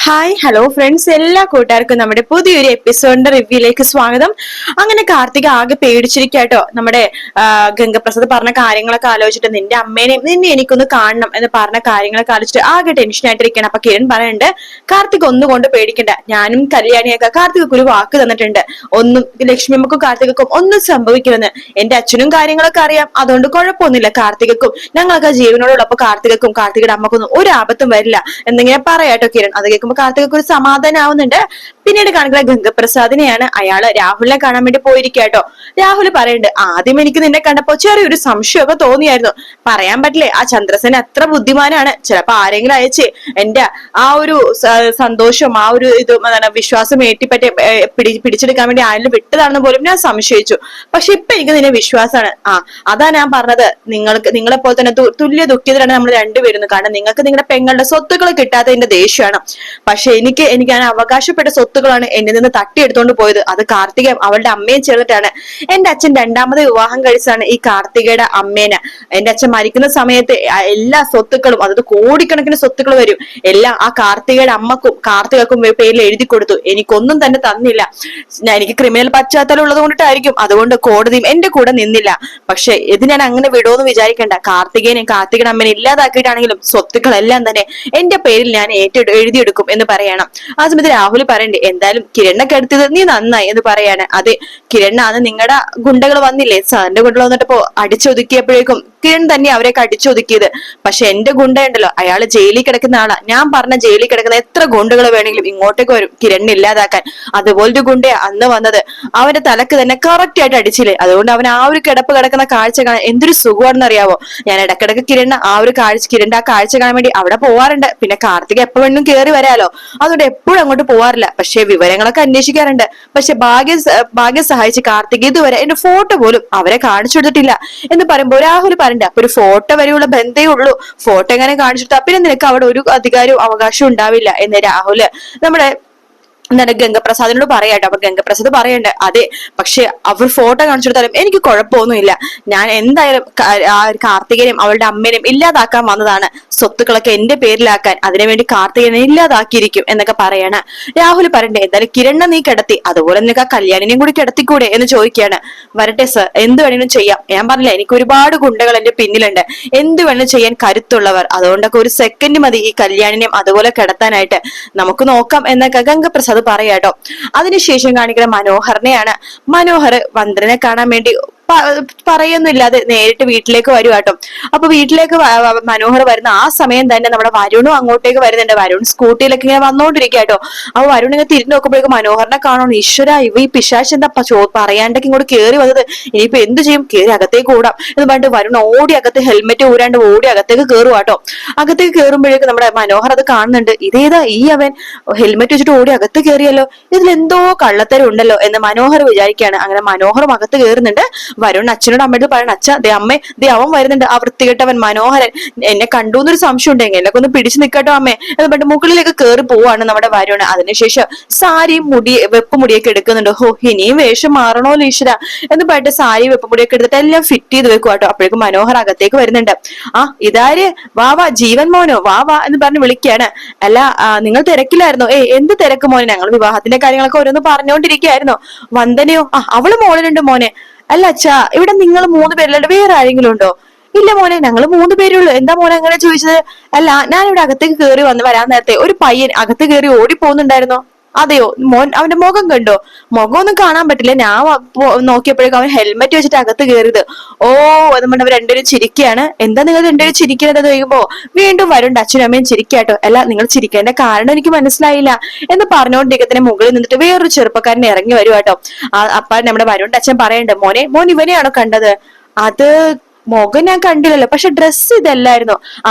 Hi hello friends, എല്ലാ കൂട്ടുകാർക്കും നമ്മുടെ പുതിയൊരു എപ്പിസോഡിന്റെ റിവ്യൂയിലേക്ക് സ്വാഗതം. അങ്ങനെ കാർത്തിക ആകെ പേടിച്ചിരിക്കാട്ടോ. നമ്മുടെ ഗംഗപ്രസാദ് പറഞ്ഞ കാര്യങ്ങളൊക്കെ ആലോചിച്ചിട്ട് നിന്റെ അമ്മേനെയും നിന്നെ എനിക്കൊന്ന് കാണണം എന്ന് പറഞ്ഞ കാര്യങ്ങളൊക്കെ ആലോചിച്ചിട്ട് ആകെ ടെൻഷൻ ആയിട്ടിരിക്കണം. അപ്പൊ കിരൺ പറയുന്നുണ്ട്, കാർത്തിക് ഒന്നുകൊണ്ട് പേടിക്കണ്ട, ഞാനും കല്യാണിയൊക്കെ കാർത്തികക്ക് ഒരു വാക്ക് തന്നിട്ടുണ്ട്, ഒന്നും ലക്ഷ്മിയമ്മക്കും കാർത്തികക്കും ഒന്നും സംഭവിക്കില്ലെന്ന്. എന്റെ അച്ഛനും കാര്യങ്ങളൊക്കെ അറിയാം, അതുകൊണ്ട് കുഴപ്പമൊന്നുമില്ല. കാർത്തികക്കും ഞങ്ങളൊക്കെ ജീവനോടുള്ളപ്പോ കാർത്തികക്കും കാർത്തികയുടെ അമ്മക്കൊന്നും ഒരു ആപത്തും വരില്ല എന്നിങ്ങനെ പറയാട്ടോ കിരൺ. അത് കേൾക്കുമ്പോൾ കാർത്തികക്ക് ഒരു സമാധാനം ആവുന്നുണ്ട്. പിന്നീട് കാണിക്കുന്ന ഗംഗപ്രസാദിനെയാണ്. അയാള് രാഹുലിനെ കാണാൻ വേണ്ടി പോയിരിക്കാട്ടോ. രാഹുൽ പറയുന്നുണ്ട്, ആദ്യം എനിക്ക് നിന്നെ കണ്ടപ്പോ ചെറിയൊരു സംശയമൊക്കെ തോന്നിയായിരുന്നു. പറയാൻ പറ്റില്ലേ, ആ ചന്ദ്രസേന അത്ര ബുദ്ധിമാനാണ്. ചിലപ്പോ ആരെങ്കിലും അയച്ച് എന്റെ ആ ഒരു സന്തോഷം, ആ ഒരു ഇത് വിശ്വാസം ഏറ്റിപ്പറ്റി പിടിച്ചെടുക്കാൻ വേണ്ടി ആരെങ്കിലും വിട്ടതാണെന്ന് പോലും ഞാൻ സംശയിച്ചു. പക്ഷെ ഇപ്പൊ എനിക്ക് നിന്നെ വിശ്വാസമാണ്. അതാ ഞാൻ പറഞ്ഞത്, നിങ്ങളെ പോലെ തന്നെ തുല്യ ദുഃഖിതരാണ് നമ്മൾ രണ്ടുപേരും. കാരണം നിങ്ങൾക്ക് നിങ്ങളുടെ പെങ്ങളുടെ സ്വത്തുക്കൾ കിട്ടാത്തതിന്റെ ദേഷ്യമാണ്. പക്ഷെ എനിക്ക് ഞാൻ അവകാശപ്പെട്ട സ്വത്തുക്കളാണ് എന്നിൽ നിന്ന് തട്ടിയെടുത്തോണ്ട് പോയത്. അത് കാർത്തിക അവളുടെ അമ്മയും ചേർന്നിട്ടാണ്. എന്റെ അച്ഛൻ രണ്ടാമത് വിവാഹം കഴിച്ചാണ് ഈ കാർത്തികയുടെ അമ്മേനെ. എന്റെ അച്ഛൻ മരിക്കുന്ന സമയത്ത് എല്ലാ സ്വത്തുക്കളും, അതായത് കോടിക്കണക്കിന് സ്വത്തുക്കൾ വരും, എല്ലാം ആ കാർത്തികയുടെ അമ്മക്കും കാർത്തികക്കും പേരിൽ എഴുതി കൊടുത്തു. എനിക്കൊന്നും തന്നെ തന്നില്ല. എനിക്ക് ക്രിമിനൽ പശ്ചാത്തലം ഉള്ളത് കൊണ്ടിട്ടായിരിക്കും, അതുകൊണ്ട് കോടതിയും എന്റെ കൂടെ നിന്നില്ല. പക്ഷെ ഇത് ഞാൻ അങ്ങനെ വിടുമെന്ന് വിചാരിക്കേണ്ട. കാർത്തികയുടെ അമ്മേനെ ഇല്ലാതാക്കിയിട്ടാണെങ്കിലും സ്വത്തുക്കളെല്ലാം തന്നെ എന്റെ പേരിൽ ഞാൻ എഴുതിയെടുക്കും എന്ന് പറയണം. ആ സമയത്ത് രാഹുൽ പറയണ്ടേ, എന്തായാലും കിരണൊക്കെ എടുത്തത് നീ നന്നായി എന്ന് പറയാണ്. അതെ, കിരണാണ് നിങ്ങളുടെ ഗുണ്ടകൾ വന്നില്ലേ, സാറിന്റെ ഗുണ്ടകൾ വന്നിട്ടിപ്പോ അടിച്ചൊതുക്കിയപ്പോഴേക്കും കിരൺ തന്നെ അവരെയൊക്കെ അടിച്ചൊതുക്കിയത്. പക്ഷെ എന്റെ ഗുണ്ട ഉണ്ടല്ലോ, അയാള് ജയിലിൽ കിടക്കുന്ന ആളാ. ഞാൻ പറഞ്ഞ ജയിലിൽ കിടക്കുന്ന എത്ര ഗുണ്ടകൾ വേണമെങ്കിലും ഇങ്ങോട്ടേക്ക് വരും കിരണിനെ ഇല്ലാതാക്കാൻ. അതുപോലൊരു ഗുണ്ടയാ അന്ന് വന്നത്. അവന്റെ തലക്ക് തന്നെ കറക്റ്റ് ആയിട്ട് അടിച്ചില്ലേ. അതുകൊണ്ട് അവൻ ആ ഒരു കിടപ്പ് കിടക്കുന്ന കാഴ്ച കാണാൻ എന്തൊരു സുഖമാണെന്ന് അറിയാവോ. ഞാൻ ഇടക്കിടക്ക് കിരണിന്റെ ആ കാഴ്ച കാണാൻ വേണ്ടി അവിടെ പോവാറുണ്ട്. പിന്നെ കാർത്തിക എപ്പോ വേണമെങ്കിലും കയറി വരാലോ, അതുകൊണ്ട് എപ്പോഴും അങ്ങോട്ട് പോവാറില്ല. പക്ഷെ വിവരങ്ങളൊക്കെ അന്വേഷിക്കാറുണ്ട്. പക്ഷെ ഭാഗ്യം സഹായിച്ച് കാർത്തിക ഇതുവരെ എന്റെ ഫോട്ടോ പോലും അവരെ കാണിച്ചു കൊടുത്തിട്ടില്ല എന്ന് പറയുമ്പോൾ രാഹുൽ പറയണ്ട, അപ്പൊ ഒരു ഫോട്ടോ വരെയുള്ള ബന്ധേ ഉള്ളൂ, ഫോട്ടോ എങ്ങനെ കാണിച്ചിട്ട് പിന്നെ നിനക്ക് അവിടെ ഒരു അധികാരവും അവകാശവും ഉണ്ടാവില്ല എന്ന് രാഹുല് നമ്മുടെ ഗംഗപ്രസാദിനോട് പറയാട്ടോ. അപ്പൊ ഗംഗപ്രസാദ് പറയണ്ടേ, അതെ, പക്ഷെ അവർ ഫോട്ടോ കാണിച്ചു കൊടുത്താലും എനിക്ക് കുഴപ്പമൊന്നുമില്ല. ഞാൻ എന്തായാലും കാർത്തികനെയും അവളുടെ അമ്മേനെയും ഇല്ലാതാക്കാൻ വന്നതാണ്, സ്വത്തുക്കളൊക്കെ എന്റെ പേരിലാക്കാൻ. അതിനുവേണ്ടി കാർത്തികനെ ഇല്ലാതാക്കിയിരിക്കും എന്നൊക്കെ പറയാണ്. രാഹുൽ പറയണ്ടേ, എന്തായാലും കിരണ്ണ നീ കിടത്തി, അതുപോലെ നിനക്ക് ആ കല്യാണിനെയും കൂടി കിടത്തിക്കൂടെ എന്ന് ചോദിക്കുകയാണ്. വരട്ടെ സർ, എന്ത് വേണമെങ്കിലും ചെയ്യാം. ഞാൻ പറഞ്ഞില്ല, എനിക്ക് ഒരുപാട് ഗുണ്ടകൾ എന്റെ പിന്നിലുണ്ട്, എന്ത് വേണമെങ്കിലും ചെയ്യാൻ കരുത്തുള്ളവർ. അതുകൊണ്ടൊക്കെ ഒരു സെക്കൻഡ് മതി ഈ കല്യാണിനെയും അതുപോലെ കിടത്താനായിട്ട്. നമുക്ക് നോക്കാം എന്നൊക്കെ ഗംഗപ്രസാദ് അത് പറയാട്ടോ. അതിനുശേഷം കാണിക്കുന്ന മനോഹറിനെയാണ്. മനോഹർ വന്ദ്രനെ കാണാൻ വേണ്ടി പറയുന്നില്ലാതെ നേരിട്ട് വീട്ടിലേക്ക് വരുവാട്ടോ. അപ്പൊ വീട്ടിലേക്ക് മനോഹർ വരുന്ന ആ സമയം തന്നെ നമ്മുടെ വരുണും അങ്ങോട്ടേക്ക് വരുന്നുണ്ട്. വരുൺ സ്കൂട്ടിയിലൊക്കെ ഇങ്ങനെ വന്നോണ്ടിരിക്കാട്ടോ. അപ്പൊ വരുൺ ഇങ്ങനെ തിരിഞ്ഞു നോക്കുമ്പോഴേക്കും മനോഹറിനെ കാണണം. ഈശ്വര, ഇവ ഈ പിശാച് എന്താ പറയാണ്ടൊക്കെ ഇങ്ങോട്ട് കേറി വന്നത്, ഇനിയിപ്പോ എന്ത് ചെയ്യും, കേറി അകത്തേക്ക് ഓടാം എന്ന് പറഞ്ഞിട്ട് വരുൺ ഓടി അകത്ത് ഹെൽമെറ്റ് ഊരാണ്ട് ഓടി അകത്തേക്ക് കേറുവാട്ടോ. അകത്തേക്ക് കയറുമ്പോഴേക്കും നമ്മുടെ മനോഹർ അത് കാണുന്നുണ്ട്. ഇതേതാ ഈ അവൻ ഹെൽമെറ്റ് വെച്ചിട്ട് ഓടി അകത്ത് കയറിയല്ലോ, ഇതിലെന്തോ കള്ളത്തരം ഉണ്ടല്ലോ എന്ന് മനോഹർ വിചാരിക്കുകയാണ്. അങ്ങനെ മനോഹറും അകത്ത് കയറുന്നുണ്ട്. വരുൺ അച്ഛനോട് അമ്മയോട് പറയണം, അച്ഛ ദേ അമ്മേ, ദേ അവൻ വരുന്നുണ്ട്, ആ വൃത്തികെട്ടവൻ മനോഹരൻ, എന്നെ കണ്ടു എന്നൊരു സംശയം ഉണ്ടെങ്കിൽ എന്നൊക്കെ ഒന്ന് പിടിച്ചു നിൽക്കട്ടോ അമ്മേ എന്ന് പറഞ്ഞിട്ട് മുകളിലേക്ക് കയറി പോവാണ് നമ്മുടെ വരുൺ. അതിനുശേഷം സാരിയും വെപ്പുമുടിയൊക്കെ എടുക്കുന്നുണ്ട്. ഹോ, ഇനിയും വേഷം മാറണോല്ലോ ഈശ്വര എന്ന് പറഞ്ഞിട്ട് സാരി വെപ്പുമുടിയൊക്കെ എടുത്തിട്ട് എല്ലാം ഫിറ്റ് ചെയ്ത് വെക്കുവാട്ടോ. അപ്പോഴേക്കും മനോഹർ അകത്തേക്ക് വരുന്നുണ്ട്. ഇതാര്, വാ വാ ജീവൻ മോനോ, വാ വാ എന്ന് പറഞ്ഞ് വിളിക്കുകയാണ്. അല്ല, നിങ്ങൾ തിരക്കിലായിരുന്നോ? എന്ത് തിരക്ക് മോനെ, ഞങ്ങൾ വിവാഹത്തിന്റെ കാര്യങ്ങളൊക്കെ ഓരോന്ന് പറഞ്ഞുകൊണ്ടിരിക്കുകയായിരുന്നോ. വന്ദനയോ? അവള് മോളിലുണ്ട് മോനെ. അല്ല അച്ഛാ, ഇവിടെ നിങ്ങൾ 3 പേരല്ലാണ്ട് വേറെ ആരെങ്കിലും ഉണ്ടോ? ഇല്ല മോനെ, ഞങ്ങൾ 3 പേരേ ഉള്ളൂ. എന്താ മോനെ അങ്ങനെ ചോദിച്ചത്? അല്ല, ഞാനിവിടെ അകത്തേക്ക് കയറി വരാൻ നേരത്തെ ഒരു പയ്യൻ അകത്ത് കയറി ഓടി പോകുന്നുണ്ടായിരുന്നോ? അതെയോ മോൻ, അവന്റെ മുഖം കണ്ടോ? മുഖമൊന്നും കാണാൻ പറ്റില്ല, ഞാൻ നോക്കിയപ്പോഴേക്കും അവൻ ഹെൽമെറ്റ് വെച്ചിട്ട് അകത്ത് കയറിയത്. ഓ, അതുകൊണ്ട് അവർ രണ്ടുപേരും ചിരിക്കുകയാണ്. എന്താ നിങ്ങൾ രണ്ടുപേരും ചിരിക്കുന്നത് എന്ന് ചോദിക്കുമ്പോ വീണ്ടും വരുണ്ട് അച്ഛനും അമ്മയും ചിരിക്കാട്ടോ. അല്ല, നിങ്ങൾ ചിരിക്കേണ്ട കാരണം എനിക്ക് മനസ്സിലായില്ല എന്ന് പറഞ്ഞുകൊണ്ടിരിക്കത്തിന് മുകളിൽ നിന്നിട്ട് വേറൊരു ചെറുപ്പക്കാരൻ ഇറങ്ങി വരുവാട്ടോ. അപ്പൊ നമ്മുടെ വരുണ്ട് അച്ഛൻ പറയണ്ട്, മോൻ ഇവനെയാണോ കണ്ടത്? അത് മുഖം ഞാൻ കണ്ടില്ലല്ലോ, പക്ഷെ ഡ്രസ്സ് ഇതല്ലായിരുന്നോ?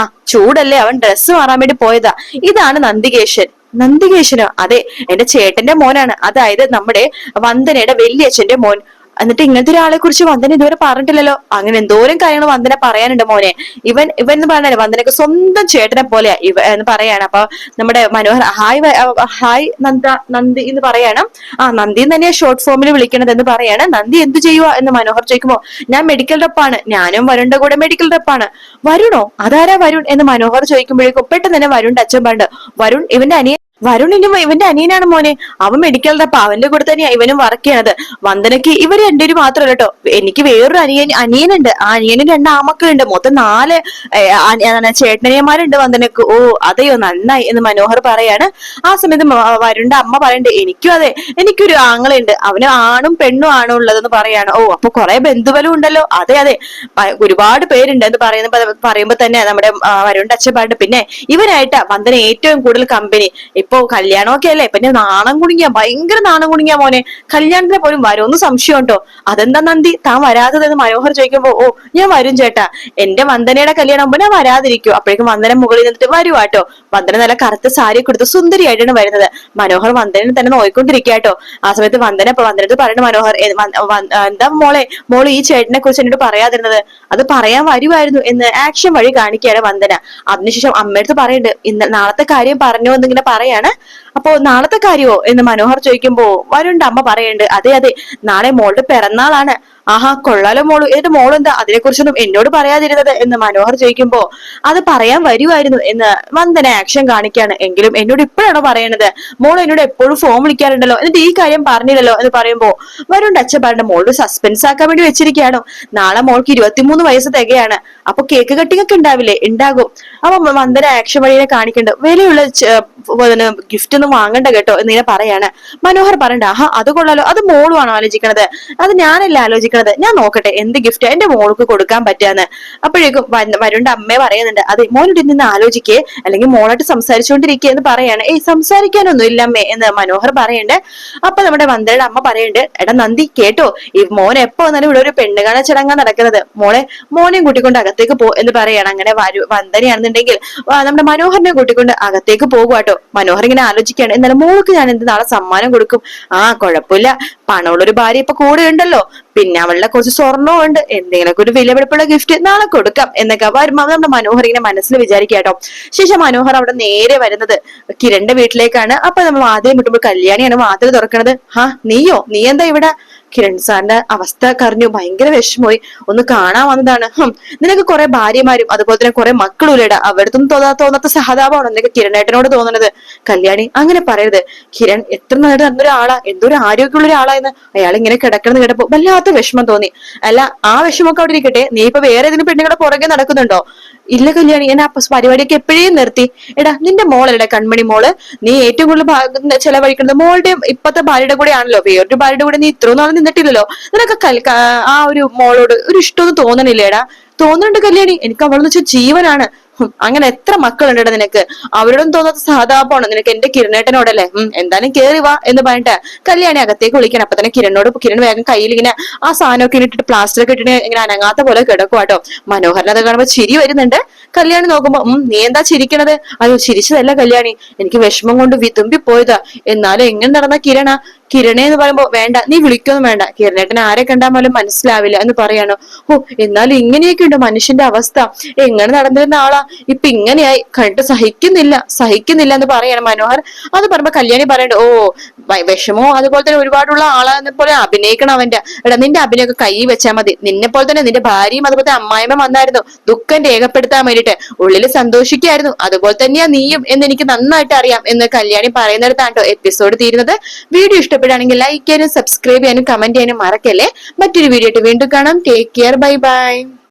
ചൂടല്ലേ, അവൻ ഡ്രസ്സ് മാറാൻ വേണ്ടി പോയതാ. ഇതാണ് നന്ദികേശനോ? അതെ, എന്റെ ചേട്ടന്റെ മോനാണ്, അതായത് നമ്മുടെ വന്ദനയുടെ വല്യച്ഛന്റെ മോൻ. എന്നിട്ട് ഇങ്ങനത്തെ ഒരാളെ കുറിച്ച് വന്ദന ഇതുവരെ പറഞ്ഞിട്ടില്ലല്ലോ. അങ്ങനെ എന്തോരം കാര്യങ്ങൾ വന്ദന പറയാനുണ്ട് മോനെ. ഇവൻ എന്ന് പറഞ്ഞാല് വന്ദനക്ക് സ്വന്തം ചേട്ടനെ പോലെയാ എന്ന് പറയാണ്. അപ്പൊ നമ്മുടെ മനോഹർ ഹായ് നന്ദി എന്ന് പറയണം. നന്ദി തന്നെയാ ഷോർട്ട് ഫോമിൽ വിളിക്കണത് എന്ന് പറയാണ്. നന്ദി എന്ത് ചെയ്യുക എന്ന് മനോഹർ ചോദിക്കുമ്പോ, ഞാൻ മെഡിക്കൽ റെപ്പാണ്, ഞാനും വരുണിന്റെ കൂടെ മെഡിക്കൽ റെപ്പാണ്. വരുണോ? അതാരാ വരുൺ എന്ന് മനോഹർ ചോദിക്കുമ്പോഴേക്കും പെട്ടെന്ന് തന്നെ വരുണിന്റെ അച്ഛൻ പറഞ്ഞു, വരുൺ ഇവന്റെ അനിയൻ വരുൺ ഇവന്റെ അനിയനാണ് മോനെ. അവൻ മെഡിക്കൽ റെപ്പ്, അവന്റെ കൂടെ തന്നെയാ ഇവനും വർക്ക് ചെയ്യണത്. വന്ദനക്ക് ഇവര് രണ്ടുപേരും മാത്രമല്ല കേട്ടോ, എനിക്ക് വേറൊരു അനിയനുണ്ട്. ആ അനിയന് 2 ആമക്കളുണ്ട്. മൊത്തം 4 ചേട്ടനിയന്മാരുണ്ട് വന്ദനക്ക്. ഓ അതെയോ, നന്നായി എന്ന് മനോഹർ പറയാണ്. ആ സമയത്ത് വരുണിന്റെ അമ്മ പറയണ്ട്, എനിക്കും അതെ, എനിക്കൊരു ആങ്ങളുണ്ട്, അവന് ആണും പെണ്ണും ആണും ഉള്ളതെന്ന് പറയാണ്. ഓ അപ്പൊ കുറെ ബന്ധുബലം ഉണ്ടല്ലോ. അതെ അതെ, ഒരുപാട് പേരുണ്ട് എന്ന് പറയുമ്പോ തന്നെ നമ്മുടെ വരുണിന്റെ അച്ഛൻ പറഞ്ഞു, പിന്നെ ഇവനായിട്ടാ വന്ദന ഏറ്റവും കൂടുതൽ കമ്പനി. ഇപ്പൊ കല്യാണമൊക്കെ അല്ലേ, പിന്നെ നാണം കുടുങ്ങിയ, ഭയങ്കര നാണം കുടുങ്ങിയ മോനെ. കല്യാണത്തിന് പോലും വരുമെന്ന് സംശയം ഉണ്ടോ? അതെന്താ നന്ദി താൻ വരാത്തതെന്ന് മനോഹർ ചോദിക്കുമ്പോ, ഓ ഞാൻ വരും ചേട്ടാ, എന്റെ വന്ദനയുടെ കല്യാണം ആകുമ്പോ ഞാൻ വരാതിരിക്കും. അപ്പോഴേക്കും വന്ദന മുകളിൽ നിന്നിട്ട് വരുവാട്ടോ. വന്ദന നല്ല കറുത്ത സാരി കൊടുത്ത് സുന്ദരിയായിട്ടാണ് വരുന്നത്. മനോഹർ വന്ദനെ തന്നെ നോയിക്കൊണ്ടിരിക്കാട്ടോ. ആ സമയത്ത് വന്ദനത്ത് പറയുന്ന മനോഹർ, എന്താ മോള് ഈ ചേട്ടനെ കുറിച്ച് എന്നോട് പറയാതിരുന്നത്? അത് പറയാൻ വരുമായിരുന്നു എന്ന് ആക്ഷൻ വഴി കാണിക്കുകയാണ് വന്ദന. അതിനുശേഷം അമ്മയടുത്ത് പറയുന്നുണ്ട്, നാളത്തെ കാര്യം പറഞ്ഞു എന്നിങ്ങനെ പറയാണ്. അപ്പോ നാളത്തെ കാര്യമോ എന്ന് മനോഹർ ചോദിക്കുമ്പോ വരുണിന്റെ അമ്മ പറയുന്നുണ്ട്, അതെ അതെ, നാളെ മോളുടെ പിറന്നാളാണ്. ആഹാ കൊള്ളാലോ മോള്, എന്നിട്ട് മോളെന്താ അതിനെക്കുറിച്ചൊന്നും എന്നോട് പറയാതിരുന്നത് എന്ന് മനോഹർ ചോദിക്കുമ്പോ, അത് പറയാൻ വരുമായിരുന്നു എന്ന് വന്ദന ആക്ഷൻ കാണിക്കാണ്. എങ്കിലും എന്നോട് ഇപ്പോഴാണോ പറയണത്? മോൾ എന്നോട് എപ്പോഴും ഫോൺ വിളിക്കാറുണ്ടല്ലോ, എന്നിട്ട് ഈ കാര്യം പറഞ്ഞില്ലല്ലോ എന്ന് പറയുമ്പോ വരുണിന്റെ അച്ഛൻ പറഞ്ഞ, മോള് സസ്പെൻസ് ആക്കാൻ വേണ്ടി വെച്ചിരിക്കുകയാണോ? നാളെ മോൾക്ക് 23 വയസ്സ് തികയാണ്. അപ്പൊ കേക്ക് കട്ടിംഗ് ഒക്കെ ഉണ്ടാവില്ലേ? ഉണ്ടാകും. അപ്പൊ വന്ദന ആക്ഷൻ വഴിയെ കാണിക്കുന്നുണ്ട്, വിലയുള്ള ഗിഫ്റ്റ് ഒന്നും വാങ്ങണ്ട കേട്ടോ എന്നിങ്ങനെ പറയാണ്. മനോഹർ പറയണ്ട, ആഹാ അത് കൊള്ളാലോ, അത് മോളുമാണോ ആലോചിക്കണത്? അത് ഞാനല്ല ആലോചിക്കണത്, ഞാൻ നോക്കട്ടെ എന്ത് ഗിഫ്റ്റ് എന്റെ മോൾക്ക് കൊടുക്കാൻ പറ്റാന്ന്. അപ്പോഴേക്കും വരുണിന്റെ അമ്മയെ പറയുന്നുണ്ട്, അതെ മോനോട് നിന്ന് ആലോചിക്കേ, അല്ലെങ്കിൽ മോളായിട്ട് സംസാരിച്ചുകൊണ്ടിരിക്കുക എന്ന് പറയാണ്. സംസാരിക്കാനൊന്നും ഇല്ല അമ്മേ എന്ന് മനോഹർ പറയണ്ട്. അപ്പൊ നമ്മുടെ വന്ദനയുടെ അമ്മ പറയുന്നുണ്ട്, എടാ നന്ദി കേട്ടോ, ഈ മോൻ എപ്പോ വന്നാലും ഇവിടെ ഒരു പെണ്ണുകാണ ചടങ്ങാ നടക്കുന്നത്, മോനെയും കൂട്ടിക്കൊണ്ട് അകത്തേക്ക് പോ എന്ന് പറയാണ്. അങ്ങനെ വന്ദനയാണെന്നുണ്ടെങ്കിൽ നമ്മുടെ മനോഹറിനെ കൂട്ടിക്കൊണ്ട് അകത്തേക്ക് പോകുവാട്ടോ. മനോഹർ ഇങ്ങനെ ആലോചിക്കുകയാണ്, എന്നാലും മോൾക്ക് ഞാൻ എന്ത് നാളെ സമ്മാനം കൊടുക്കും? കുഴപ്പമില്ല, പണമുള്ളൊരു ഭാര്യ ഇപ്പൊ കൂടെ ഉണ്ടല്ലോ, പിന്നെ അവളുടെ കുറച്ച് സ്വർണ്ണവും ഉണ്ട്, എന്തെങ്കിലുമൊക്കെ ഒരു വിലപിടിപ്പുള്ള ഗിഫ്റ്റ് നാളെ കൊടുക്കാം എന്നൊക്കെ നമ്മുടെ മനോഹർ ഇങ്ങനെ മനസ്സിൽ വിചാരിക്കാട്ടോ. ശേഷം മനോഹർ അവിടെ നേരെ വരുന്നത് കിരണിന്റെ വീട്ടിലേക്കാണ്. അപ്പൊ നമ്മൾ ആദ്യം മുട്ടുമ്പോൾ കല്യാണിയാണ് വാതിൽ തുറക്കണത്. നീ എന്താ ഇവിടെ? കിരൺ സാറിന്റെ അവസ്ഥ കറിഞ്ഞു, ഭയങ്കര വിഷമമായി, ഒന്ന് കാണാൻ വന്നതാണ്. നിനക്ക് കുറെ ഭാര്യമാരും അതുപോലെ തന്നെ കുറെ മക്കളും ഇല്ലടാ, അവിടുത്തെ തോന്നാത്ത സഹതാപമാണ് നിനക്ക് കിരണേട്ടനോട് തോന്നുന്നത്. കല്യാണി അങ്ങനെ പറയരുത്, കിരൺ എത്ര നല്ലൊരു ആളാ, എന്തൊരു ആരോഗ്യമുള്ള ഒരാളായെന്ന്. അയാൾ ഇങ്ങനെ കിടക്കണമെന്ന് കേട്ടപ്പോ വല്ലാത്ത വിഷമം തോന്നി. അല്ല ആ വിഷമമൊക്കെ അവിടെ ഇരിക്കട്ടെ, നീ ഇപ്പൊ വേറെ ഏതെങ്കിലും പെണ്ണുങ്ങളുടെ പുറകെ നടക്കുന്നുണ്ടോ? ഇല്ല കല്യാണി, ഞാൻ ആ പരിപാടിയൊക്കെ എപ്പോഴേ നിർത്തി. എടാ നിന്റെ മോളല്ലേ കൺമണി മോള്, നീ ഏറ്റവും കൂടുതൽ ചെലവഴിക്കുന്നത് മോളുടെ ഇപ്പത്തെ ഭാര്യയുടെ കൂടെ ആണല്ലോ, വേറൊരു ഭാര്യയുടെ കൂടെ നീ ഇത്രയും നാൾ നിന്നിട്ടില്ലല്ലോ. നിനക്ക് ആ ഒരു മോളോട് ഒരു ഇഷ്ടമൊന്നും തോന്നണില്ലേടാ? തോന്നുന്നുണ്ട് കല്യാണി, എനിക്ക് അവളെന്ന് വെച്ചാൽ ജീവനാണ്. അങ്ങനെ എത്ര മക്കളുണ്ടടാ നിനക്ക്, അവരോടൊന്നും തോന്നാത്ത സഹതാപമാണ് നിനക്ക് എന്റെ കിരണേട്ടനോടല്ലേ. എന്തായാലും കേറി വാ എന്ന് പറഞ്ഞിട്ട് കല്യാണി അകത്തേക്ക് വിളിക്കണം. അപ്പൊ തന്നെ കിരൺ വേഗം കയ്യിൽ ഇങ്ങനെ ആ സാധനമൊക്കെ ഇട്ടിട്ട് പ്ലാസ്റ്ററൊക്കെ ഇട്ടിട്ട് ഇങ്ങനെ അനങ്ങാത്ത പോലെ കിടക്കുവാട്ടോ. മനോഹരൻ അത് കാണുമ്പോ ചിരി വരുന്നുണ്ട്. കല്യാണി നോക്കുമ്പോ, നീ എന്താ ചിരിക്കണത്? അയ്യോ ചിരിച്ചതല്ല കല്യാണി, എനിക്ക് വിഷമം കൊണ്ട് വിതുമ്പി പോയതാ. എന്നാലും എങ്ങനെ നടന്ന കിരണേ എന്ന് പറയുമ്പോ, വേണ്ട നീ വിളിക്കൊന്നും വേണ്ട, കിരണേട്ടൻ ആരെ കണ്ടാൽ പോലും മനസ്സിലാവില്ല എന്ന് പറയാണ്. എന്നാലും ഇങ്ങനെയൊക്കെ ഉണ്ട് മനുഷ്യന്റെ അവസ്ഥ, എങ്ങനെ നടന്നിരുന്ന ആളാ ഇപ്പൊ ഇങ്ങനെയായി, കണ്ടിട്ട് സഹിക്കുന്നില്ല എന്ന് പറയാണ് മനോഹർ. അത് പറയുമ്പോ കല്യാണി പറയണ്ട, വിഷമോ അതുപോലെ തന്നെ ഒരുപാടുള്ള ആളാന്നെ പോലെ അഭിനയിക്കണം അവന്റെ. എടാ നിന്റെ അഭിനയൊക്കെ കൈ വെച്ചാൽ മതി, നിന്നെ പോലെ തന്നെ നിന്റെ ഭാര്യയും അതുപോലെ അമ്മായിമ്മ വന്നായിരുന്നു ദുഃഖം രേഖപ്പെടുത്താൻ വേണ്ടിട്ട്, ഉള്ളിൽ സന്തോഷിക്കായിരുന്നു, അതുപോലെ തന്നെയാ നീയും എന്ന് എനിക്ക് നന്നായിട്ട് അറിയാം എന്ന് കല്യാണി പറയുന്നിടത്താട്ടോ എപ്പിസോഡ് തീരുന്നത്. വീഡിയോ ഇഷ്ടപ്പെടുകയാണെങ്കിൽ ലൈക്ക് ചെയ്യാനും സബ്സ്ക്രൈബ് ചെയ്യാനും കമന്റ് ചെയ്യാനും മറക്കല്ലേ. മറ്റൊരു വീഡിയോ ആയിട്ട് വീണ്ടും കാണാം. Take care, bye bye.